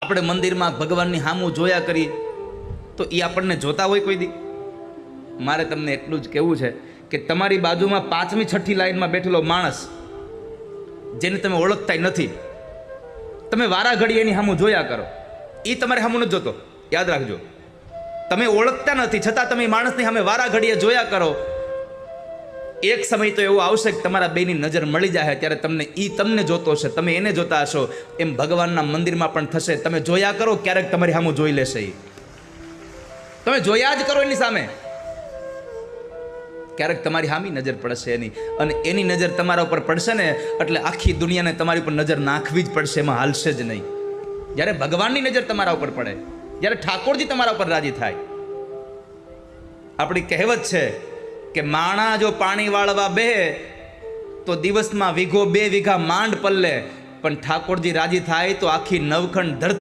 આપણે મંદિરમાં ભગવાનની સામું જોયા કરીએ તો એ આપણને જોતા હોય કોઈ દી? મારે તમને એટલું જ કહેવું છે કે તમારી બાજુમાં 5મી 6ઠી લાઈનમાં બેઠેલો માણસ જેને તમે ઓળખતા નથી, તમે વારા ઘડી એની સામું જોયા કરો, એ તમારે સામું નથી જોતો. યાદ રાખજો, તમે ઓળખતા નથી છતાં તમે માણસની સામે વારા ઘડીએ જોયા કરો. એક સમય તો એવો આવશે કે તમારા બેની નજર મળી જાય, ત્યારે તમને જોતો હશે, તમે એને જોતા હશો. એમ ભગવાનના મંદિરમાં પણ થશે. તમે જોયા કરો, ક્યારેક તમારી સામું જોઈ લેશે. તમે જોયા જ કરો એની સામે, ક્યારેક તમારી સામી નજર પડશે એની, અને એની નજર તમારા ઉપર પડશે ને એટલે આખી દુનિયાને તમારી ઉપર નજર નાખવી જ પડશે, એમાં હાલશે જ નહીં. જ્યારે ભગવાનની નજર તમારા ઉપર પડે, જ્યારે ઠાકોરજી તમારા ઉપર રાજી થાય. આપણી કહેવત છે કે માણા જો પાણી વાળવા બે તો દિવસમાં 1-2 વીઘા માંડ પલ્લે, પણ ઠાકોરજી રાજી થાય તો આખી નવખંડ ધરતી